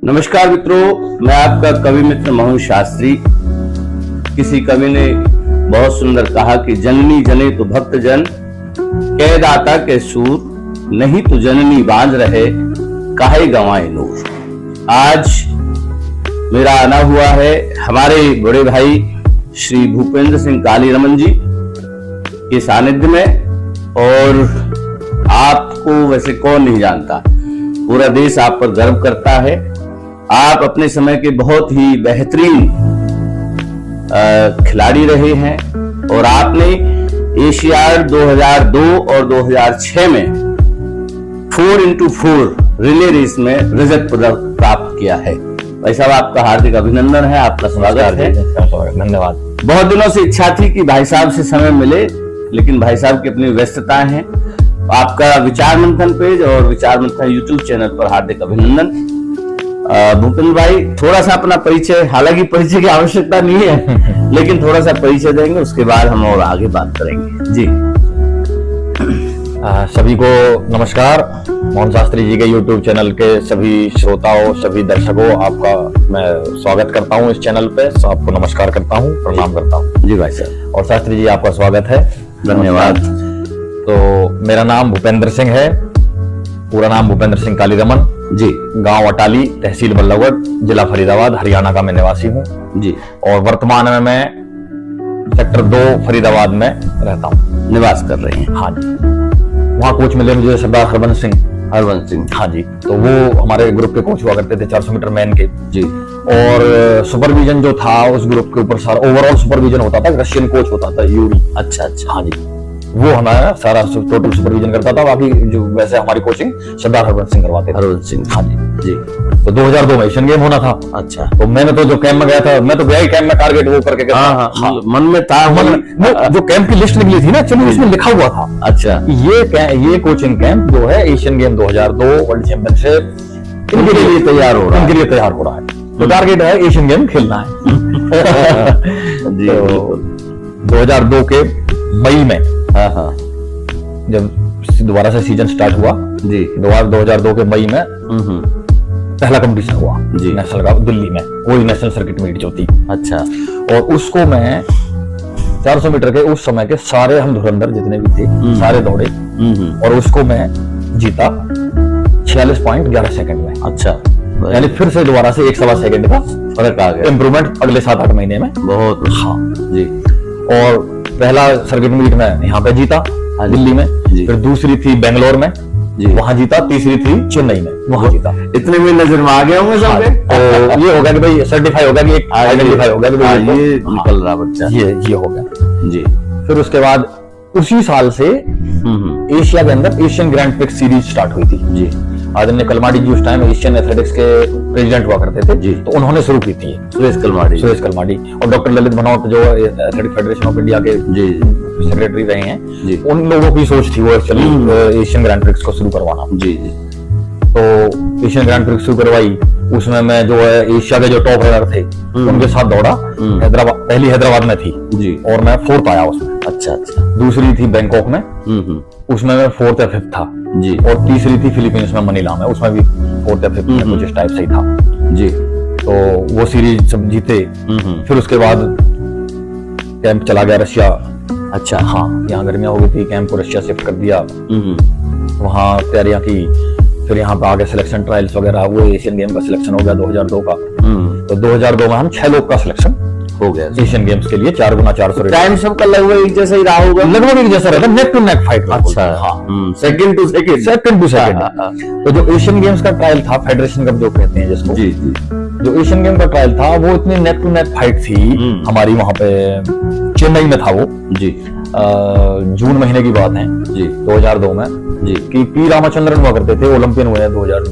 नमस्कार मित्रों, मैं आपका कवि मित्र मोहन शास्त्री। किसी कवि ने बहुत सुंदर कहा कि जननी जने तो भक्त जन, कह दाता के सूर, नहीं तो जननी बांध रहे, काहे गंवाए नूर। आज मेरा आना हुआ है हमारे बड़े भाई श्री भूपेंद्र सिंह कालीरमन जी के सानिध्य में। और आपको वैसे कौन नहीं जानता, पूरा देश आप पर गर्व करता है। आप अपने समय के बहुत ही बेहतरीन खिलाड़ी रहे हैं और आपने एशियाड 2002 और 2006 में 4x4 रिले रेस में रजत पदक प्राप्त किया है। भाई साहब, आपका हार्दिक अभिनंदन है, आपका स्वागत है। धन्यवाद। बहुत दिनों से इच्छा थी कि भाई साहब से समय मिले, लेकिन भाई साहब की अपनी व्यस्तताएं हैं। आपका विचार मंथन पेज और विचार मंथन यूट्यूब चैनल पर हार्दिक अभिनंदन। भूपेंद्र भाई, थोड़ा सा अपना परिचय, हालांकि परिचय की आवश्यकता नहीं है, लेकिन थोड़ा सा परिचय देंगे, उसके बाद हम और आगे बात करेंगे जी। सभी को नमस्कार। मोहन शास्त्री जी के यूट्यूब चैनल के सभी श्रोताओं, सभी दर्शकों, आपका मैं स्वागत करता हूं इस चैनल पे। आपको नमस्कार करता हूं, प्रणाम करता हूं जी भाई साहब। और शास्त्री जी, आपका स्वागत है। धन्यवाद। तो मेरा नाम भूपेंद्र सिंह है, पूरा नाम भूपेंद्र सिंह कालीरमन जी। गांव अटाली, तहसील बल्लभगढ़, जिला फरीदाबाद, हरियाणा का मैं निवासी हूँ जी। और वर्तमान में मैं सेक्टर 2 फरीदाबाद में रहता हूँ, निवास कर रहे हैं। हाँ जी। वहाँ कोच मिले मुझे सरदार हरबंस सिंह। हाँ जी। तो वो हमारे ग्रुप के कोच हुआ करते थे, 400 मीटर मैन के जी। और सुपरविजन जो था उस ग्रुप के ऊपर सारा ओवरऑल सुपरविजन होता था, रशियन कोच होता था यूरी। अच्छा अच्छा। हाँ जी, वो हमारा सारा टोटल सुपरविजन करता था। बाकी जो वैसे हमारी कोचिंग सरदार हरबंस सिंह करवाते थे। हरबंस सिंह, हाँ जी जी। तो 2002 में एशियन गेम होना था। अच्छा। तो मैंने तो जो कैंप में गया था, मैं तो गया ही कैंप में टारगेट वो करके गया। हाँ, मन में था। जो कैंप की लिस्ट निकली थी ना, चलो उसमें लिखा हुआ था अच्छा, ये कोचिंग कैंप जो है एशियन गेम 2002 वर्ल्ड चैंपियनशिप इनके लिए तैयार हो रहा है। तो टारगेट है एशियन गेम खेलना है। जी। तो 2002 के मई में, हाँ, जब दोबारा से सीजन स्टार्ट हुआ जी, 2002 के मई में पहला कंपटीशन हुआ जी, नेशनल का दिल्ली में, वही नेशनल सर्किट मीट जो थी। अच्छा। और उसको मैं 400 मीटर के उस समय के सारे हम धुरंधर जितने भी थे सारे दौड़े और उसको मैं जीता 46.11 सेकंड में। अच्छा, यानी फिर से दोबारा से 1.25 सेकंड का फर्क आ गया, इम्प्रूवमेंट अगले 7-8 महीने में। बहुत। हाँ जी। और पहला सर्किट मीट में यहाँ पे जीता दिल्ली में, फिर दूसरी थी बेंगलोर में जी, वहां जीता, तीसरी थी चेन्नई में, वहां जीता। इतने में नजर में आ गए होंगे सबके। तो ये हो गया कि भाई सर्टिफाई हो गया कि एक आइडेंटिफाई हो गया कि भाई ये निकल रहा बच्चा, ये हो गया जी। फिर उसके बाद उसी साल से एशिया के अंदर Asian grand prix series start हुई थी जी। आदरणीय कलमाडी जी उस टाइम एशियन एथलेटिक्स के प्रेसिडेंट हुआ करते थे जी। तो उन्होंने शुरू की थी सुरेश कलमाडी और डॉक्टर ललित भनौत जो एथलेटिक फेडरेशन ऑफ इंडिया के जी सेक्रेटरी रहे हैं जी। उन लोगों की सोच थी वो एक्चुअली एशियन ग्रैंड प्रिक्स को शुरू करवाना जी। तो एशियन ग्रैंड प्रिक्स शुरू करवाई, उसमें मैं जो है एशिया के जो टॉप राइडर थे उनके साथ दौड़ा। हैदराबाद, पहली हैदराबाद में थी जी और मैं 4th आया उसमें। अच्छा अच्छा। दूसरी थी बैंकॉक में, उसमें मैं 4th या 5th था जी। और तीसरी थी फिलीपींस में, मनीला में, उसमें भी 4th या 5th में कुछ इस टाइप से ही था जी। तो वो सीरीज सब जीते। फिर उसके बाद कैंप चला गया रशिया। अच्छा। हाँ, यहाँ गर्मियां हो गई थी, कैंप को रशिया शिफ्ट कर दिया, वहाँ तैयारियां की। फिर यहाँ पे आगे सिलेक्शन ट्रायल्स वगैरह हुए, एशियन गेम का सिलेक्शन हो गया 2002 का। तो 2002 में हम 6 लोग का सिलेक्शन हो गया एशियन गेम्स के लिए, 4x400। टाइम सबका लगभग एक जैसा ही रहा होगा, लगभग एक जैसा रहता, नेक टू नेक फाइट। अच्छा। हाँ, सेकंड टू सेकंड। तो जो एशियन गेम्स का ट्रायल था, फेडरेशन कप जो कहते हैं जिसको जी, जो एशियन गेम का ट्रायल था वो इतनी नेक टू नेक फाइट थी हमारी, वहां पे चेन्नई में था वो जी। जून महीने की बात है जी, 2002 में जी, कि पी रामचंद्रन हुआ करते थे, ओलंपियन हुए हैं 2000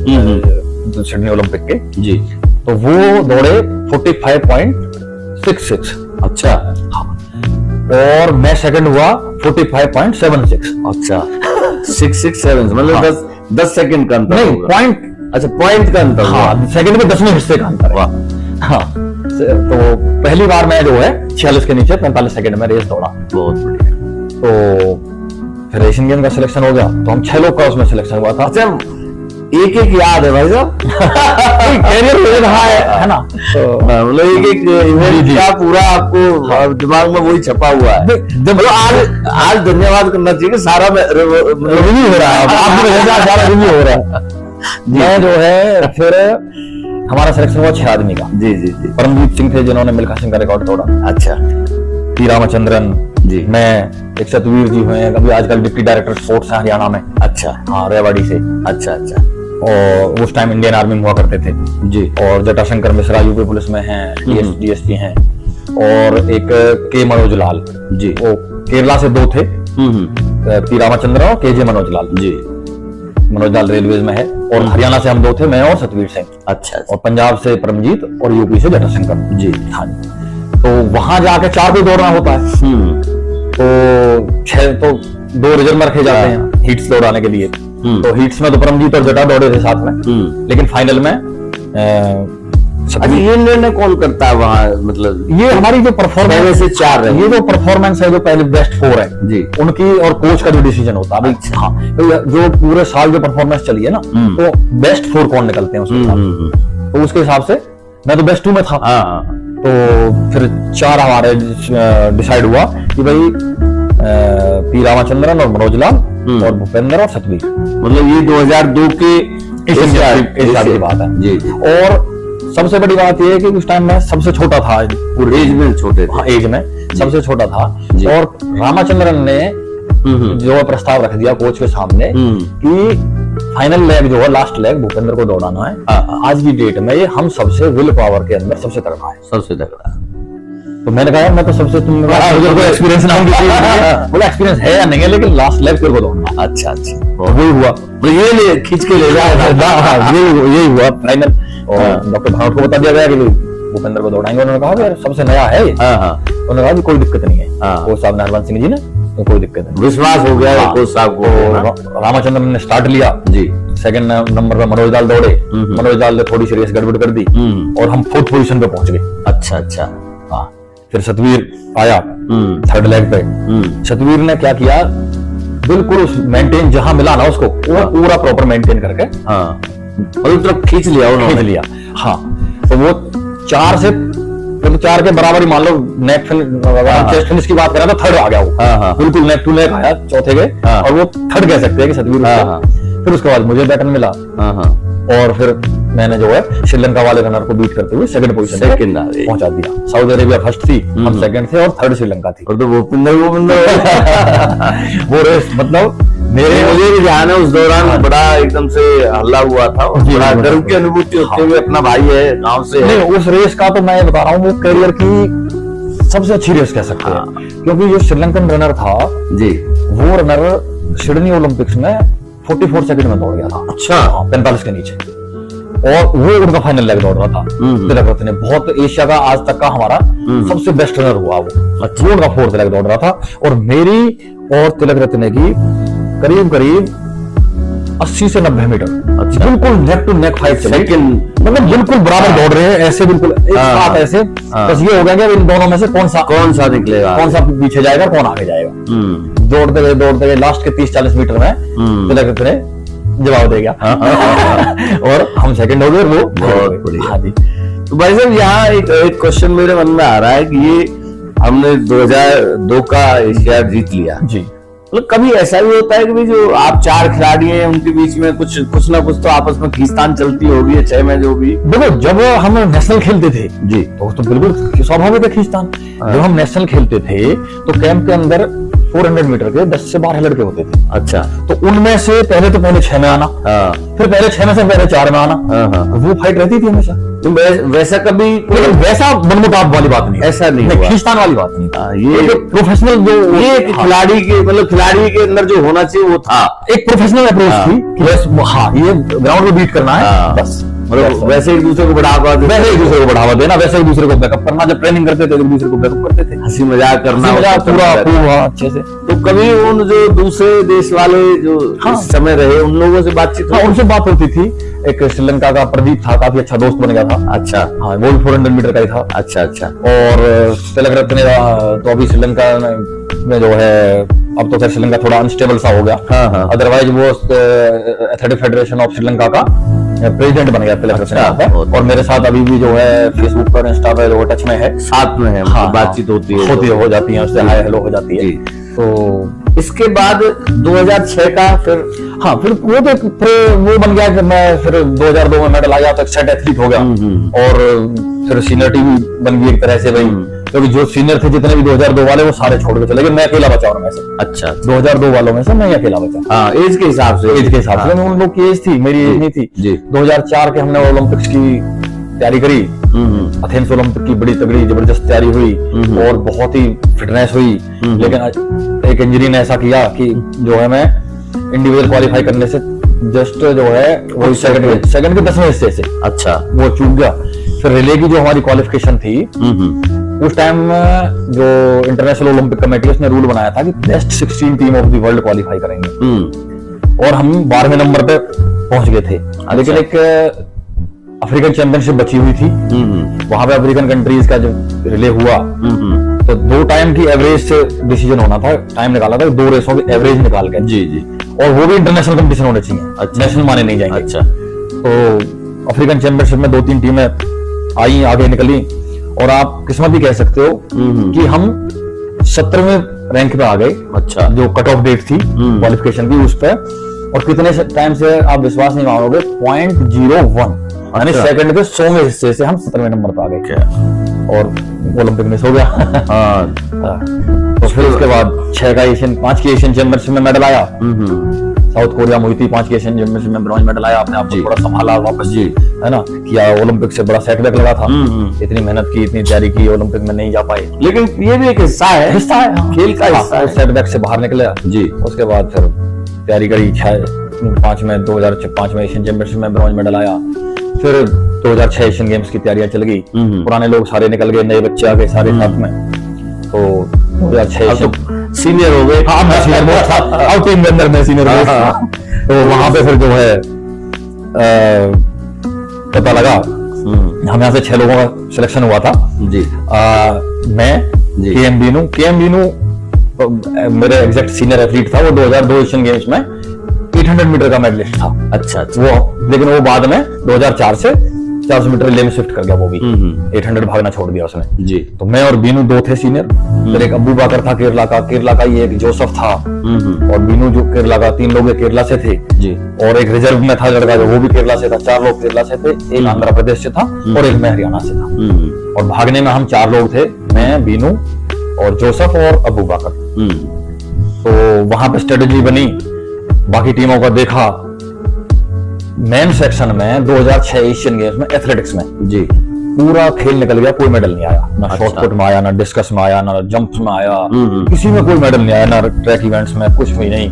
सिडनी ओलंपिक के जी। तो वो दौड़े 45.66। अच्छा। हाँ। और मैं सेकंड हुआ 45.76। अच्छा। 667 मतलब 10 सेकंड का अंतर। नहीं, पॉइंट। अच्छा, पॉइंट का अंतर। हाँ, सेकंड में 10वें हिस्से का अंतर। वाह। हाँ। तो पहली बार मैं जो है 46 के नीचे 45 सेकंड में रेस दौड़ा। बहुत बढ़िया। तो फिर एशियन गेम का सिलेक्शन हो गया, तो हम 6 लोग का उसमें सिलेक्शन हुआ था। अच्छा, एक एक याद है भाई साहब। कैरियर हो रहा है ना, तो मतलब एक एक इवेंट का पूरा आपको दिमाग में वही छपा हुआ है। जब आज धन्यवाद करना चाहिए कि सारा रिव्यू हो रहा है, सारा रिव्यू हो रहा है। मैं जो है फिर हमारा सिलेक्शन हुआ 6 आदमी का। जी जी जी। परमजीत सिंह थे जिन्होंने मिल्खा सिंह का रिकॉर्ड तोड़ा। अच्छा। पी रामचंद्रन जी। मैं, एक सतवीर जी हुए हैं, अभी आजकल डिप्टी डायरेक्टर स्पोर्ट्स हैं हरियाणा में। अच्छा। हाँ, रेवाड़ी से। अच्छा अच्छा। और उस टाइम इंडियन आर्मी में हुआ करते थे जी। और जटाशंकर मिश्रा यूपी पुलिस में हैं, डीएसपी हैं। और एक के मनोज लाल जी, वो केरला से 2 थे, पी रामचंद्र और के जे मनोज लाल जी। मनोज लाल रेलवे में है। और हरियाणा से हम 2 थे, मैं और सतवीर सिंह। अच्छा। और पंजाब से परमजीत और यूपी से जटाशंकर जी। हाँ, तो वहां जाके 4 पे दौड़ना होता है। तो 6 तो 2 रिजर्व में रखे जाते हैं हीट्स दौड़ाने के लिए। तो हीट्स में तो परमजीत और जटा दौड़े थे साथ में, लेकिन फाइनल में ये निर्णय कौन करता है वहाँ? मतलब ये हमारी जो परफॉर्मेंस से 4 है, ये जो परफॉर्मेंस है, जो पहले बेस्ट 4 है जी, उनकी और कोच का जो डिसीजन होता है। अच्छा। हाँ, तो जो पूरे साल जो परफॉर्मेंस चली है ना, तो बेस्ट 4 कौन निकलते हैं उसके हिसाब। तो उसके हिसाब से मैं तो बेस्ट 2 में था। तो फिर 4 हमारे डिसाइड हुआ कि भाई पी रामचंद्रन और मनोज लाल और भूपेंद्र और सतवीर। मतलब ये 2002 के एशिया की बात है जी। और सबसे बड़ी बात यह है कि उस टाइम में सबसे छोटा था, पूरे एज में छोटे थे। हाँ, एज में सबसे छोटा था। और रामचंद्रन ने जो प्रस्ताव रख दिया कोच के सामने कि फाइनल लेग जो है, लास्ट लेग भूपेंद्र को दौड़ाना है। आज की डेट में ये हम सबसे विल पावर के अंदर सबसे तगड़ा है, सबसे तगड़ा। तो मैंने कहा मैं तो सबसे, तुम एक्सपीरियंस ना बोला एक्सपीरियंस है या नहीं है, लेकिन लास्ट लेग तेरे को दौड़ना। अच्छा अच्छा, वही हुआ। ये खींच के ले जाएगा, यही हुआ फाइनल। और डॉक्टर भानोट को बता दिया गया कि भूपेंद्र को दौड़ाएंगे। उन्होंने कहा यार सबसे नया है। उन्होंने कहा कोई दिक्कत नहीं है। कोच साहब ने, हरवंश सिंह जी ने, तो कोई दिक्कत नहीं, विश्वास हो गया कोच साहब को। रामचंद्रन ने स्टार्ट लिया जी। सेकंड नंबर पर मनोज लाल दौड़े। मनोज लाल ने थोड़ी सी रेस गड़बड़ कर दी और हम 4th पोजीशन पे पहुंच गए। अच्छा अच्छा। हाँ, फिर सतवीर आया 3rd लेग पे। सतवीर ने क्या किया, बिल्कुल उस मेंटेन जहां मिला ना उसको, वो पूरा प्रॉपर मेंटेन करके मतलब खींच लिया उन्होंने। खींच लिया। हाँ, तो वो 4 से, तो 4 के बराबर ही मान लो। नेक चेस्ट फिनिश की बात करें तो 3rd आ गया वो। बिल्कुल नेक टू नेक आया, चौथे गए और वो 3rd कह सकते हैं कि सतवीर। फिर उसके बाद मुझे बैटन मिला और फिर मैंने जो है श्रीलंका वाले रनर को बीट करते हुए 2nd पोजीशन पहुंचा दिया। सऊदी अरेबिया 1st थी, हम 2nd थे और 3rd श्रीलंका थी। और तो भूपेंद्र वो रेस मतलब मुझे भी ध्यान है उस दौरान बड़ा एकदम से हल्ला हुआ था, बड़ा गर्व की अनुभूति होते हुए। अपना भाई है, गांव से है। उस रेस का तो मैं बता रहा हूँ, वो करियर की सबसे अच्छी रेस कह सकते हैं, क्योंकि जो श्रीलंकन रनर था जी, वो रनर सिडनी ओलंपिक्स में 44 सेकंड में दौड़ गया था। अच्छा। 45 के नीचे, और वो उनका फाइनल लेग दौड़ रहा था। तिलक रत्ने बहुत एशिया का आज तक का हमारा सबसे बेस्ट रनर हुआ वो। अच्छा। वो उनका 4th लेग दौड़ रहा था और मेरी और तिलक रत्ने की करीब करीब 80 से 90 मीटर। अच्छा। बिल्कुल नेक टू नेक फाइट चली, मतलब बिल्कुल बराबर दौड़ रहे हैं ऐसे, बिल्कुल एक साथ ऐसे। बस ये हो गया कि इन दोनों में से कौन सा निकलेगा, कौन सा पीछे जाएगा, कौन आगे जाएगा। दौड़ते गए लास्ट के 30-40 मीटर में तिलक रत्ने जवाब दे गया और हम 2nd हो गए। वो बहुत बढ़िया। हाँ जी। तो भाई साहब यहाँ एक क्वेश्चन मेरे मन में आ रहा है कि ये हमने 2002 का एशिया जीत लिया जी, मतलब कभी ऐसा भी होता है कि भाई जो आप 4 खिलाड़ी हैं उनके बीच में कुछ ना कुछ तो आपस में खींचतान चलती होगी, 6 में जो भी। देखो, जब हम नेशनल खेलते थे जी, तो बिल्कुल स्वाभाविक है खींचतान। जब हम नेशनल खेलते थे तो कैंप के अंदर 400 मीटर के 10 से 12 लड़के होते थे। अच्छा। तो उनमें से पहले 6 में आना, फिर पहले 6 में से पहले 4 में आना, वो फाइट रहती थी हमेशा। तो वैसा कभी वैसा मनमुटाव वाली बात नहीं, ऐसा नहीं, खींचतान वाली बात नहीं। ये प्रोफेशनल जो ये खिलाड़ी के, मतलब खिलाड़ी के अंदर जो होना चाहिए वो था, एक प्रोफेशनल अप्रोच थी कि बस हाँ ये ग्राउंड में बीट करना है, बस मतलब वैसे एक दूसरे को बढ़ावा देना, वैसे एक दूसरे को बैकअप करना। जब ट्रेनिंग करते थे एक दूसरे को बैकअप करते थे, हंसी मजाक करना पूरा अच्छे से। तो कभी उन जो दूसरे देश वाले जो इस समय रहे उन लोगों से बातचीत, उनसे बात होती थी। एक श्रीलंका का प्रदीप था, काफी अच्छा दोस्त बन गया था। अच्छा। हाँ, वो भी 400 मीटर का ही था। अच्छा अच्छा। और तिलक रत्ने तो अभी श्रीलंका में जो है अब तो खैर श्रीलंका थोड़ा अनस्टेबल सा हो गया। हाँ। अदरवाइज वो एथलेटिक फेडरेशन ऑफ श्रीलंका का प्रेसिडेंट बन गया पहले प्रेसिडेंट, और मेरे साथ अभी भी जो है फेसबुक पर, इंस्टा पर वो टच में है, साथ में है, बातचीत होती है, हो जाती है, उससे हाय हेलो हो जाती है। तो इसके बाद 2006 का फिर फिर वो तो वो बन गया कि मैं फिर 2002 में मेडल आया तो सेट एथलीट हो गया, और फिर सीनियर टीम बन गई एक तरह से भाई, क्योंकि जो सीनियर थे जितने भी 2002 वाले वो सारे छोड़ के चले गए, मैं अकेला बचा उनमें से। अच्छा, 2002 वालों में से मैं अकेला बचा। हाँ, एज के हिसाब से उन लोग की एज थी, मेरी एज नहीं थी जी। 2004 के हमने ओलंपिक्स की तैयारी करी, एथेंस ओलंपिक की बड़ी तगड़ी जबरदस्त तैयारी हुई और बहुत ही फिटनेस हुई, लेकिन एक इंजरी ने ऐसा किया कि जो है मैं इंडिविजुअल क्वालिफाई करने से जस्ट जो है वो सेकंड के 10वें हिस्से से अच्छा वो चूक गया। फिर रिले की जो हमारी क्वालिफिकेशन थी उस टाइम जो इंटरनेशनल ओलंपिक कमेटी उसने रूल बनाया था कि best 16 team of the world qualify करेंगे, और हम 12वें नंबर पे पहुंच गए थे। लेकिन एक अफ्रीकन चैंपियनशिप बची हुई थी, वहां पे अफ्रीकन कंट्रीज का जो रिले हुआ तो 2 टाइम की एवरेज से डिसीजन होना था, टाइम निकाला था 2 रेसों की एवरेज निकाल के जी, और वो भी इंटरनेशनल कंपटीशन होने चाहिए, नेशनल माने नहीं जाएंगे। अच्छा, तो अफ्रीकन चैंपियनशिप में 2-3 टीमें आई, आगे निकली, और आप किस्मत भी कह सकते हो कि हम 17वें रैंक पे आ गए। अच्छा, जो कट ऑफ डेट थी क्वालिफिकेशन की उस पे, और कितने टाइम से आप विश्वास नहीं मानोगे 0.01 यानी सेकंड के 100वें हिस्से से हम 17वें नंबर पे आ गए, और ओलंपिक मिस हो गया। तो फिर उसके बाद 5 की एशियन चैंपियनशिप में मेडल आया, साउथ कोरिया में हुई थी 5 की एशियन चैंपियनशिप में ब्रॉन्ज मेडल आया, अपने आप को थोड़ा संभाला वापस जी, है ना, किया। ओलंपिक से बड़ा सेटबैक लगा था, इतनी मेहनत की, इतनी तैयारी की, ओलंपिक में नहीं जा पाए, लेकिन ये भी एक हिस्सा है खेल का हिस्सा है। सेटबैक से बाहर निकले जी। उसके बाद फिर तैयारी करी, 2005 में एशियन चैंपियनशिप में ब्रॉन्ज मेडल आया। फिर 2006 एशियन गेम्स की तैयारियां चल गई, पुराने लोग सारे निकल गए, नए बच्चे आ गए सारे साथ में। तो 2006 सीनियर हो गए। हाँ, मैं सीनियर बहुत था, अब टीम के अंदर मैं सीनियर हो गया। तो वहां पे फिर जो है पता लगा, हम यहाँ से 6 लोगों का सिलेक्शन हुआ था जी। मैं, केएम बीनू मेरे एग्जैक्ट सीनियर एथलीट था, वो 2002 एशियन गेम्स में 800 मीटर का मेडलिस्ट था। अच्छा, वो लेकिन वो बाद में 2004 से 400 मीटर रिले में शिफ्ट कर गया, वो भी 800 भागना छोड़ दिया उसने जी। तो मैं और बीनू 2 थे सीनियर, फिर एक अबू बकर था केरला का ये एक जोसेफ था, और बीनू जो केरला का, 3 लोग केरला से थे जी, और एक रिजर्व में था लड़का जो वो भी केरला से था। 4 लोग केरला से थे, एक आंध्र प्रदेश से था और एक मैं हरियाणा से था। और भागने में हम 4 लोग थे, मैं, बीनू और जोसेफ और अबू बकर। तो वहां पे स्ट्रेटेजी बनी, बाकी टीमों को देखा। मेन सेक्शन में 2006 एशियन गेम्स में एथलेटिक्स में जी पूरा खेल निकल गया, कोई मेडल नहीं आया, ना शॉटपुट में आया, ना डिस्कस में आया, ना जंप्स में आया, किसी में कोई मेडल नहीं आया, ना ट्रैक इवेंट्स में कुछ भी नहीं।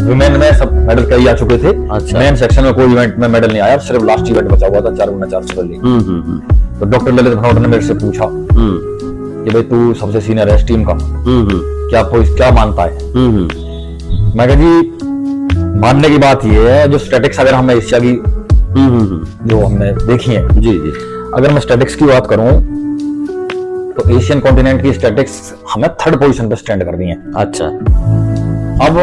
विमेन में सब मेडल कई आ चुके थे। अच्छा। मेन सेक्शन में कोई इवेंट में मेडल नहीं आया, सिर्फ लास्ट इवेंट बचा हुआ था 4x400 रिले। तो डॉक्टर ललित भनोट ने मेरे से पूछा कि भाई तू सबसे सीनियर है इस टीम का, क्या मानता है? मैं कहा जी मानने की बात ये है, जो स्टैटिक्स अगर हमने एशिया की जो हमने देखी है जी, अगर मैं स्टैटिक्स की बात करूं तो एशियन कॉन्टिनेंट की स्टैटिक्स हमें 3rd पोजीशन पे स्टैंड कर दी है। अच्छा, अब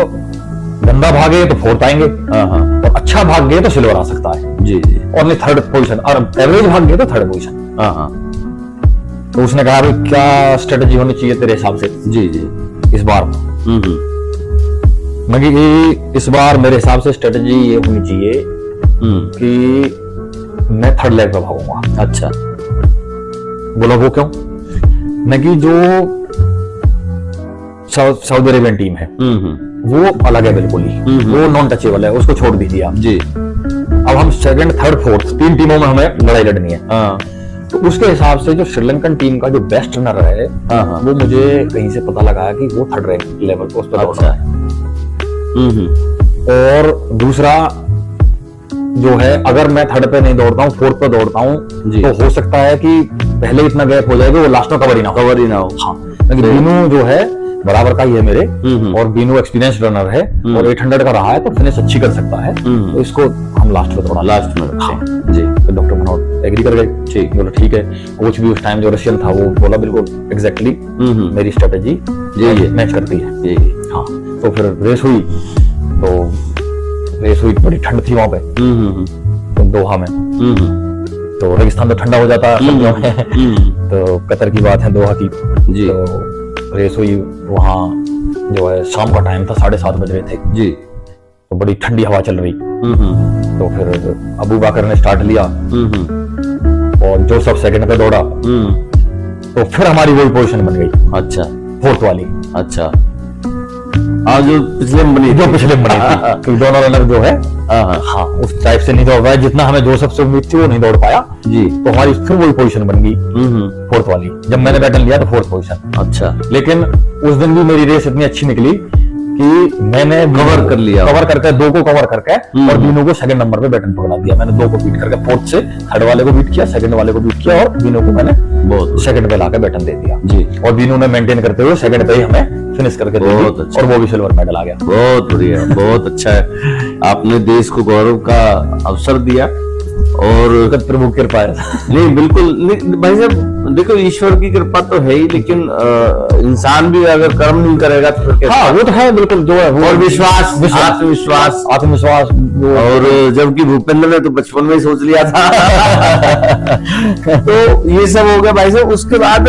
गंदा भागे तो 4th आएंगे, और अच्छा भाग गए तो सिल्वर आ सकता है जी, और नहीं 3rd पोजीशन, और एवरेज भाग गए तो 3rd पोजीशन। तो उसने कहा भाई क्या स्ट्रेटेजी होनी चाहिए तेरे हिसाब से जी इस बार? मैं इस बार मेरे हिसाब से स्ट्रेटेजी ये होनी चाहिए कि मैं 3rd लेग पे भागूंगा। अच्छा, बोला वो क्यों? मैं कि जो सऊदी अरेबियन टीम है वो अलग है बिल्कुल ही, वो नॉन टचेबल है, उसको छोड़ दीजिए आप जी। अब हम 2nd, 3rd, 4th 3 टीमों में हमें लड़ाई लड़नी है। तो उसके हिसाब से जो श्रीलंकन टीम का जो बेस्ट रनर है वो मुझे कहीं से पता लगा कि वो 3rd रैंक लेवल पे उस पर दौड़ रहा है। और दूसरा जो है, अगर मैं 3rd पे नहीं दौड़ता हूँ, 4th पे दौड़ता हूँ, तो हो सकता है कि पहले इतना गैप हो जाएगा वो लास्ट में कवर ही ना हो। हाँ, लेकिन बीनू जो है बराबर का ही है मेरे, और बीनू एक्सपीरियंस रनर है और 800 का रहा है, तो फिनिश अच्छी कर सकता है, तो इसको हम लास्ट में दौड़ा, लास्ट में जी। तो डॉक्टर मनोहर एग्री कर गए, ठीक, बोला ठीक है। कोच भी उस टाइम जो रशियन था वो बोला बिल्कुल एग्जैक्टली मेरी स्ट्रेटेजी ये मैच करती है ये। हाँ, तो फिर रेस हुई, बड़ी ठंड थी वहां पे तो दोहा में, तो रेगिस्तान तो ठंडा हो जाता है सर्दियों में तो कतर की बात है दोहा की जी। तो रेस हुई वहाँ, जो है शाम का टाइम था, 7:30 बज रहे थे जी, तो बड़ी ठंडी हवा चल रही। तो फिर अबू बकर ने स्टार्ट लिया और जोसेफ सेकंड पे दौड़ा, तो फिर हमारी वही पोजीशन बन गई। अच्छा, 4th वाली। अच्छा, जो पिछले में बनी थी दोनों रनर जो है हाँ उस टाइप से नहीं दौड़ पाया जितना हमें जोसेफ से उम्मीद थी, वो नहीं दौड़ पाया जी। तो हमारी फिर वही पोजीशन बन गई 4th वाली। जब मैंने बैटन लिया तो 4th पोजीशन। अच्छा, लेकिन उस दिन भी मेरी रेस इतनी अच्छी निकली कि मैंने कवर कर लिया, कवर करके 2 को कवर करके और बीनू को सेकंड नंबर पे बैटन पकड़ा दिया। मैंने 2 को बीट करके 4th से 3rd वाले को बीट किया, सेकंड वाले को बीट किया और बीनू को मैंने सेकंड पे लाके बैटन दे दिया जी। और बीनू ने मेंटेन करते हुए सेकंड पे ही हमें फिनिश करके दे दिया और वो भी सिल्वर मेडल आ गया। बहुत बढ़िया, बहुत अच्छा है, आपने देश को गौरव का अवसर दिया और प्रभु की कृपा है। नहीं बिल्कुल नहीं भाई साहब, देखो ईश्वर की कृपा तो है ही, लेकिन इंसान भी अगर कर्म नहीं करेगा तो फिर हाँ वो तो है बिल्कुल, जो है और विश्वास, आत्मविश्वास। और जबकि भूपेंद्र ने तो बचपन में ही सोच लिया था तो ये सब हो गया भाई साहब। उसके बाद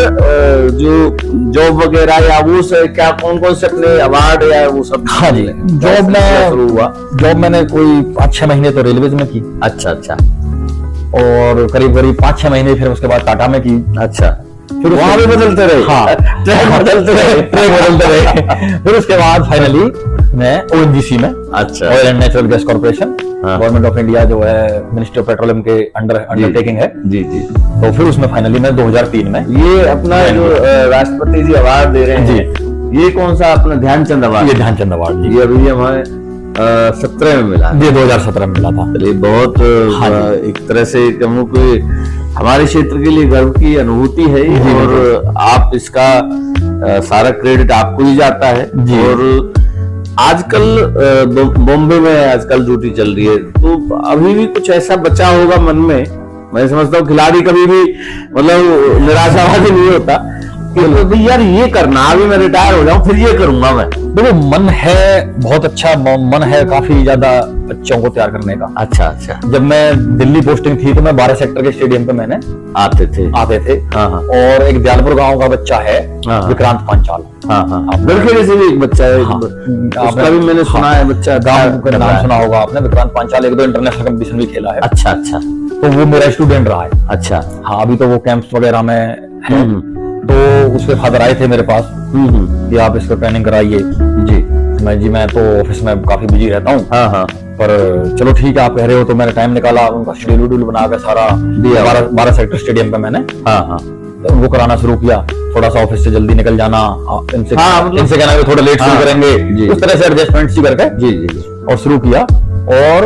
जो जॉब वगैरह या वो क्या कौन से अपने अवार्ड या वो सब? हाँ जी, जॉब में शुरू हुआ। जॉब मैंने कोई 5-6 महीने तो रेलवेज में की। अच्छा, और करीब 5-6 महीने फिर उसके बाद टाटा में की। अच्छा, फिर वहां भी बदलते रहे? हाँ, ट्रैक बदलते रहे फिर उसके बाद फाइनली मैं ONGC में, अच्छा, oil and natural gas corporation, government of India जो है मिनिस्ट्री ऑफ पेट्रोलियम के अंडरटेकिंग है जी जी। तो फिर उसमें फाइनली मैं 2003 में ये अपना जो राष्ट्रपति जी अवार्ड दे रहे हैं जी, ये कौन सा अपना ध्यानचंद अवार्ड? ये ध्यानचंद अवार्ड ये अभी हमारे 17 में मिला, ये 2017 में मिला था। चलिए बहुत एक तरह से कहूँ कि हमारे क्षेत्र के लिए गर्व की अनुभूति है और आप इसका सारा क्रेडिट आपको ही जाता है। और आजकल बॉम्बे में आजकल ड्यूटी चल रही है, तो अभी भी कुछ ऐसा बचा होगा मन में। मैं समझता हूँ खिलाड़ी कभी भी मतलब निराशावादी नहीं होता कि यार ये करना, अभी मैं रिटायर हो जाऊं फिर ये करूंगा मैं। देखो मन है, बहुत अच्छा मन है काफी ज्यादा बच्चों को तैयार करने का। अच्छा, जब मैं दिल्ली पोस्टिंग थी तो मैं 12 सेक्टर के स्टेडियम पे मैंने आते थे। हाँ। और एक दयालपुर गांव का बच्चा है विक्रांत पांचाल, गड़खेड़े से भी एक बच्चा है, उसका भी मैंने सुना है, बच्चा गांव का नाम सुना होगा आपने, विक्रांत पांचाल 1-2 इंटरनेशनल कंपटीशन भी खेला है। अच्छा, तो वो मेरा स्टूडेंट रहा है। अच्छा हाँ, अभी तो वो कैंप्स वगैरह में है। तो उसके फादर आए थे मेरे पास कि आप इसको ट्रेनिंग कराइए जी। मैं तो ऑफिस में काफी बिजी रहता हूँ। हाँ, पर चलो ठीक है, आप कह रहे हो तो मैंने टाइम निकाला, उनका शेड्यूल बना कर सारा 12 सेक्टर स्टेडियम पे मैंने उनको कराना शुरू किया। थोड़ा सा ऑफिस से जल्दी निकल जाना, इनसे कहना कि थोड़ा लेट शुरू करेंगे, उस तरह से एडजस्टमेंट सी करके जी और शुरू किया। और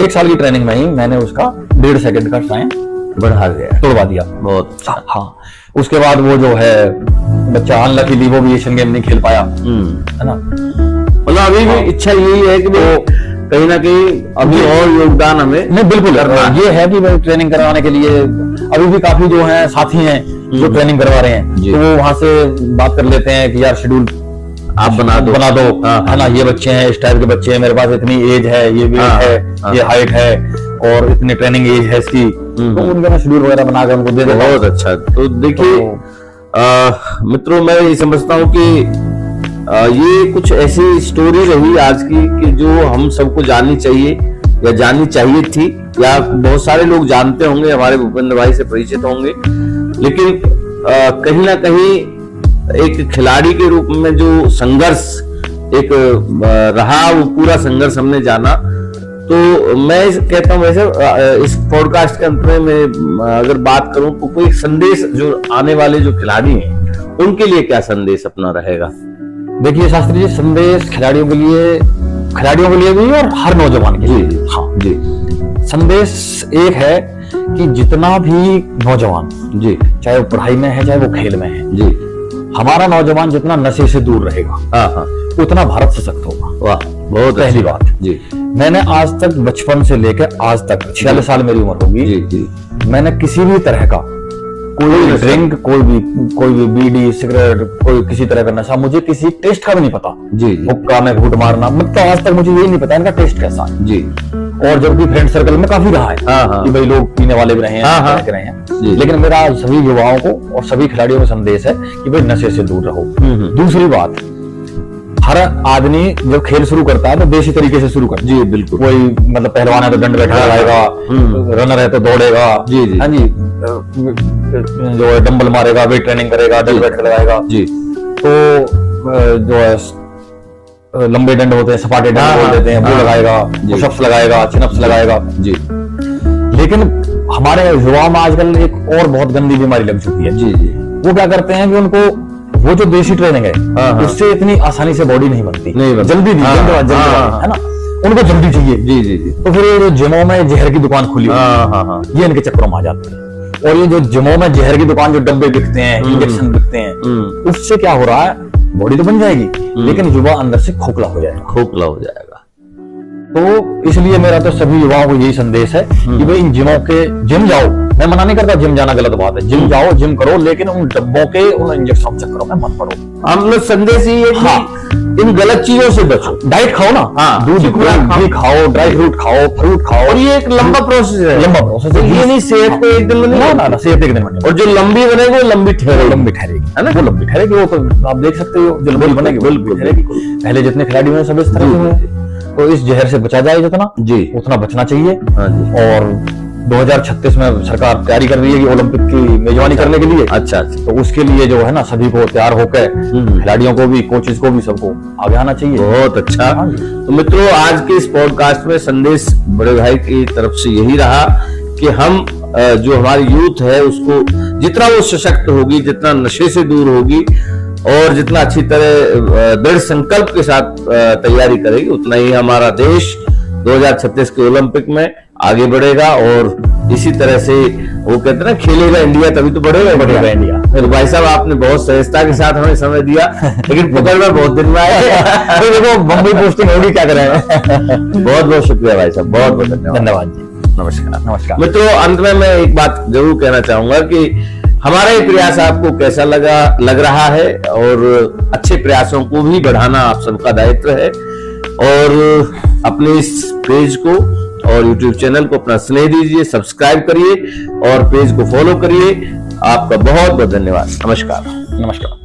1 साल की ट्रेनिंग में ही मैंने उसका 1.5 सेकंड का टाइम बढ़ा दिया, तोड़वा दिया बहुत। हाँ, उसके बाद वो जो है बच्चा अनलकीली वो भी एशियन गेम नहीं खेल पाया, है ना। मतलब अभी भी इच्छा यही है कि वो कहीं ना कहीं अभी और योगदान हमें नहीं बिल्कुल करना ये है कि भाई ट्रेनिंग करवाने के लिए अभी भी काफी जो है साथी हैं जो ट्रेनिंग करवा रहे हैं, तो वो वहां से बात कर लेते हैं कि यार शेड्यूल आप बना दो है ना, ये बच्चे हैं, इस टाइप के बच्चे हैं, मेरे पास इतनी एज है, ये वेट है, ये हाइट है और इतनी ट्रेनिंग एज है इसकी, तो उनका मैं शेड्यूल वगैरह बना कर उनको दे देता हूं। बहुत अच्छा। तो देखिए मित्रों, मैं ये समझता हूँ कि ये कुछ ऐसी स्टोरी रही आज की कि जो हम सबको जाननी चाहिए या जाननी चाहिए थी, या बहुत सारे लोग जानते होंगे, हमारे भूपेंद्र भाई से परिचित होंगे, लेकिन कहीं ना कहीं एक खिलाड़ी के रूप में जो संघर्ष एक रहा, वो पूरा संघर्ष हमने जाना। तो मैं कहता हूँ वैसे इस पॉडकास्ट के अंत में अगर बात करूं तो कोई संदेश जो आने वाले जो खिलाड़ी हैं उनके लिए क्या संदेश अपना रहेगा? देखिए शास्त्री जी, संदेश खिलाड़ियों के लिए भी और हर नौजवान के लिए हाँ जी, संदेश एक है कि जितना भी नौजवान जी, चाहे वो पढ़ाई में है चाहे वो खेल में है जी, हमारा नौजवान जितना नशे से दूर रहेगा उतना भारत सशक्त होगा। वाह, बहुत पहली अच्छा। बात जी मैंने आज तक बचपन से लेकर आज तक 46 साल मेरी उम्र होगी, जी जी मैंने किसी भी तरह का कोई ड्रिंक, कोई भी बीड़ी सिगरेट, कोई किसी तरह का नशा, मुझे किसी टेस्ट का भी नहीं पता। जी जी हुक्का में घूट मारना, मतलब आज तक मुझे यही नहीं पता इनका टेस्ट कैसा है। जी और जब भी फ्रेंड सर्कल में काफी रहा है हाँ। कि भाई लोग पीने वाले भी रहे हैं, हाँ, हाँ। तरह के रहे हैं, जी। लेकिन मेरा सभी युवाओं को और सभी खिलाड़ियों को संदेश है कि भाई नशे से दूर रहो। दूसरी बात, हर आदमी जब खेल शुरू करता है तो देसी तरीके से शुरू करता है। जी बिल्कुल। कोई मतलब पहलवान है तो दंड बैठा लगाएगा, रनर है तो दौड़ेगा, जी जी हाँ जी, जो है डंबल मारेगा, वेट ट्रेनिंग करेगा, दंड बैठ लगाएगा। जी तो जो है लंबे डंड होते हैं, सपाटे डंड बोल देते हैं, वो लगाएगा, पुशअप्स लगाएगा, चिनअप्स लगाएगा। जी लेकिन हमारे युवा में आजकल एक और बहुत गंदी बीमारी लग चुकी है। जी जी वो क्या करते हैं कि उनको वो जो देसी ट्रेनिंग है उससे इतनी आसानी से बॉडी नहीं बनती, जल्दी जल्दी है ना, उनको जल्दी चाहिए। जी जी जी तो फिर ये जो जिमों में जहर की दुकान खुली ये इनके चक्करों में आ जाते हैं। और ये जो जिमों में जहर की दुकान, जो डब्बे बिकते हैं, इंजेक्शन बिकते हैं, उससे क्या हो रहा है, बॉडी तो बन जाएगी लेकिन युवा अंदर से खोखला हो जाएगा। खोखला हो जाएगा। तो इसलिए मेरा तो सभी युवाओं को यही संदेश है कि भाई इन जिमों के, जिम जाओ, मैं मना नहीं करता जिम जाना गलत बात है, जिम जाओ, जिम करो, लेकिन उन डब्बों के, उन इंजेक्शन चक्करों में मत पड़ो। हम लोग संदेश ही है कि इन गलत चीजों से बचो। डाइट खाओ ना, हाँ, दूध घी खाओ, ड्राई फ्रूट खाओ, फ्रूट खाओ। और ये एक लंबा प्रोसेस है, लंबा प्रोसेस है, ये नहीं सेहत को एक दिन में नहीं, ना सेहत एक दिन में नहीं। और जो लंबी बनेगी वो लंबी ठहरेगी, है ना, वो लंबी ठहरेगी। वो तो आप देख सकते हो, जो लंबी बनेगी वो लंबी ठहरेगी। पहले जितने खिलाड़ी हुए सब इस तरह के हुए, तो इस जहर से बचा जाए जितना जी उतना बचना चाहिए। हाँ जी। और 2036 में सरकार तैयारी कर रही है कि ओलंपिक की मेजबानी करने के लिए। अच्छा तो उसके लिए जो है ना सभी को तैयार होकर, खिलाड़ियों को भी, कोचेज को भी, सबको आगे आना चाहिए। बहुत अच्छा। तो मित्रों, आज के इस पॉडकास्ट में संदेश बड़े भाई की तरफ से यही रहा कि हम जो हमारी यूथ है उसको जितना वो सशक्त होगी, जितना नशे से दूर होगी और जितना अच्छी तरह दृढ़ संकल्प के साथ तैयारी करेगी, उतना ही हमारा देश 2036 के ओलंपिक में आगे बढ़ेगा। और इसी तरह से वो कहते हैं ना, खेलेगा इंडिया तभी तो बढ़ेगा इंडिया। तो भाई साहब, आपने बहुत सहजता के साथ हमें समय दिया, लेकिन पकड़ में बहुत दिन में आए। देखो बम्बई पोस्टिंग होगी, क्या करें। बहुत बहुत शुक्रिया भाई साहब, बहुत बहुत धन्यवाद जी। नमस्कार। नमस्कार मित्रों, अंत में मैं एक बात जरूर कहना चाहूंगा कि हमारा ये प्रयास आपको कैसा लग रहा है, और अच्छे प्रयासों को भी बढ़ाना आप सबका दायित्व है। और अपने इस पेज को और YouTube चैनल को अपना स्नेह दीजिए, सब्सक्राइब करिए और पेज को फॉलो करिए। आपका बहुत बहुत धन्यवाद। नमस्कार। नमस्कार।